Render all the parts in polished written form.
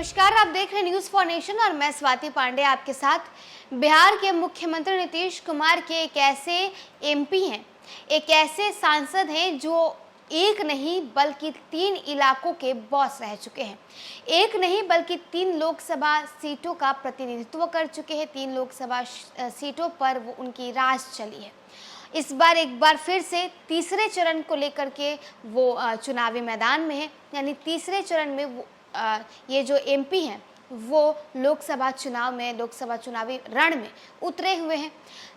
नमस्कार, आप देख रहे हैं न्यूज फॉर नेशन और मैं स्वाति पांडे आपके साथ। बिहार के मुख्यमंत्री नीतीश कुमार के एक ऐसे एमपी हैं, एक ऐसे सांसद हैं जो एक नहीं बल्कि 3 इलाकों के बॉस रह चुके हैं। एक नहीं बल्कि 3 लोकसभा सीटों का प्रतिनिधित्व कर चुके हैं। 3 लोकसभा सीटों पर वो उनकी राज चली है। इस बार एक बार फिर से तीसरे चरण को लेकर के वो चुनावी मैदान में है, यानी तीसरे चरण में वो ये जो एमपी हैं वो लोकसभा चुनावी रण में उतरे हुए हैं।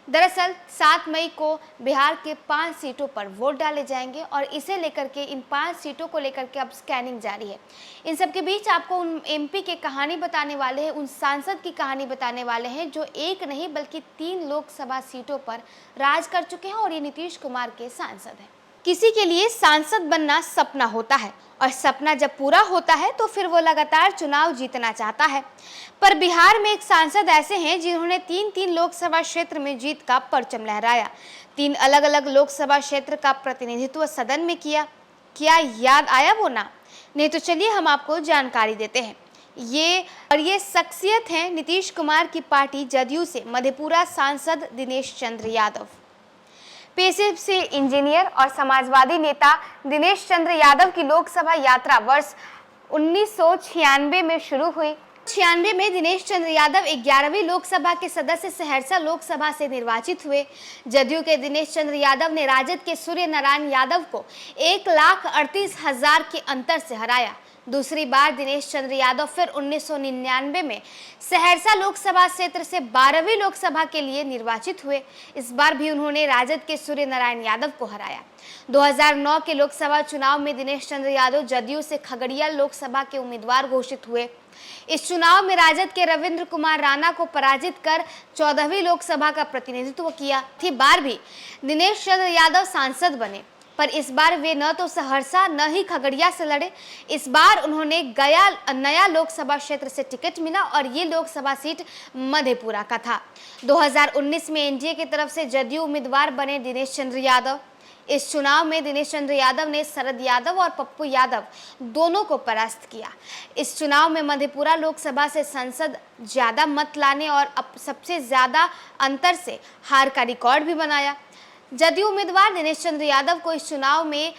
दरअसल 7 मई को बिहार के 5 सीटों पर वोट डाले जाएंगे और इसे लेकर के इन 5 सीटों को लेकर के अब स्कैनिंग जारी है। इन सब के बीच आपको उन एमपी की कहानी बताने वाले हैं, उन सांसद की कहानी बताने वाले हैं जो एक नहीं बल्कि 3 लोकसभा सीटों पर राज कर चुके हैं और ये नीतीश कुमार के सांसद हैं। किसी के लिए सांसद बनना सपना होता है और सपना जब पूरा होता है तो फिर वो लगातार चुनाव जीतना चाहता है। पर बिहार में एक सांसद ऐसे हैं जिन्होंने 3 लोकसभा क्षेत्र में जीत का परचम लहराया। 3 अलग अलग लोकसभा क्षेत्र का प्रतिनिधित्व सदन में किया। क्या याद आया वो नाम? नहीं तो चलिए हम आपको जानकारी देते हैं। ये शख्सियत हैं नीतीश कुमार की पार्टी जदयू से मधेपुरा सांसद दिनेश चंद्र यादव। पेशे से इंजीनियर और समाजवादी नेता दिनेश चंद्र यादव की लोकसभा यात्रा वर्ष 1996 में शुरू हुई। 96 में दिनेश चंद्र यादव 11वीं लोकसभा के सदस्य सहरसा लोकसभा से निर्वाचित हुए। जदयू के दिनेश चंद्र यादव ने राजद के सूर्य नारायण यादव को 1,38,000 के अंतर से हराया। दूसरी बार दिनेश चंद्र यादव फिर 1999 में सहरसा लोकसभा क्षेत्र से 12वीं लोकसभा के लिए निर्वाचित हुए। इस बार भी उन्होंने राजद के सूर्य नारायण यादव को हराया। 2009 के लोकसभा चुनाव में दिनेश चंद्र यादव जदयू से खगड़िया लोकसभा के उम्मीदवार घोषित हुए। इस चुनाव में राजद के रविंद्र कुमार राणा को पराजित कर 14वीं लोकसभा का प्रतिनिधित्व किया। इस बार भी दिनेश चंद्र यादव सांसद बने, पर इस बार वे न तो सहरसा न ही खगड़िया से लड़े। इस बार उन्होंने गया नया लोकसभा क्षेत्र से टिकट मिला और ये लोकसभा सीट मधेपुरा का था। 2019 में एनडीए की तरफ से जदयू उम्मीदवार बने दिनेश चंद्र यादव। इस चुनाव में दिनेश चंद्र यादव ने शरद यादव और पप्पू यादव दोनों को परास्त किया। इस चुनाव में मधेपुरा लोकसभा से सांसद ज्यादा मत लाने और सबसे ज्यादा अंतर से हार का रिकॉर्ड भी बनाया। जदयू उम्मीदवार दिनेश चंद्र यादव को इस चुनाव में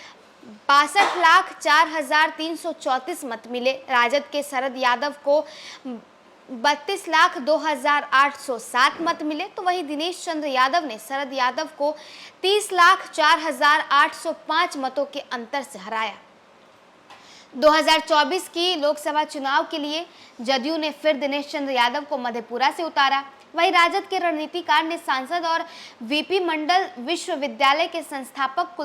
62,04,334 मत मिले। राजद के शरद यादव को 32,02,807 मत मिले, तो वहीं दिनेश चंद्र यादव ने शरद यादव को 30,04,805 मतों के अंतर से हराया। 2024 की लोकसभा चुनाव के लिए जदयू ने फिर दिनेश चंद्र यादव को मधेपुरा से उतारा। वहीं राजद के रणनीतिकार ने सांसद और वीपी मंडल विश्वविद्यालय के संस्थापक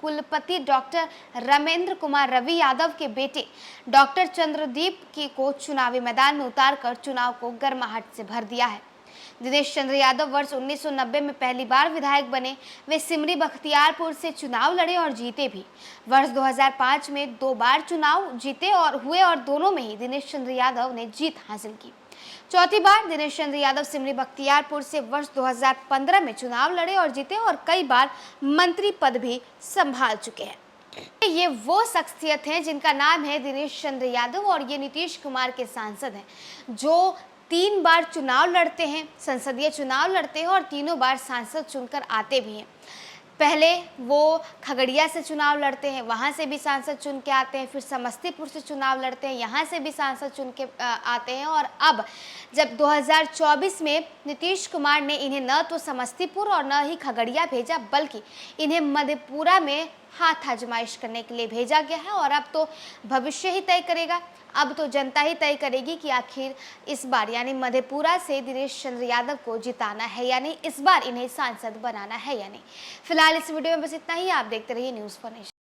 कुलपति डॉक्टर रमेंद्र कुमार रवि यादव के बेटे डॉक्टर चंद्रदीप को चुनावी मैदान में उतारकर चुनाव को गर्माहट से भर दिया है। दिनेश चंद्र यादव वर्ष 1990 में पहली बार विधायक बने। वे सिमरी बख्तियारपुर से चुनाव लड़े और जीते भी। वर्ष 2005 में 2 बार चुनाव जीते और दोनों में ही दिनेश चंद्र यादव ने जीत हासिल की। चौथी बार दिनेश चंद्र यादव सिमरी बख्तियारपुर से वर्ष 2015 में चुनाव लड़े और जीते और कई बार मंत्री पद भी संभाल चुके हैं। ये वो शख्सियत हैं जिनका नाम है दिनेश चंद्र यादव और ये नीतीश कुमार के सांसद हैं जो 3 बार चुनाव लड़ते हैं, संसदीय चुनाव लड़ते हैं और तीनों बार सांसद चुनकर आते भी हैं। पहले वो खगड़िया से चुनाव लड़ते हैं, वहाँ से भी सांसद चुन के आते हैं, फिर समस्तीपुर से चुनाव लड़ते हैं, यहाँ से भी सांसद चुन के आते हैं और अब जब 2024 में नीतीश कुमार ने इन्हें न तो समस्तीपुर और न ही खगड़िया भेजा बल्कि इन्हें मधेपुरा में हाथ आजमाइश करने के लिए भेजा गया है और अब तो भविष्य ही तय करेगा। अब तो जनता ही तय करेगी कि आखिर इस बार यानी मधेपुरा से दिनेश चंद्र यादव को जिताना है या नहीं, इस बार इन्हें सांसद बनाना है या नहीं। फिलहाल इस वीडियो में बस इतना ही। आप देखते रहिए न्यूज़ फॉर नेशन।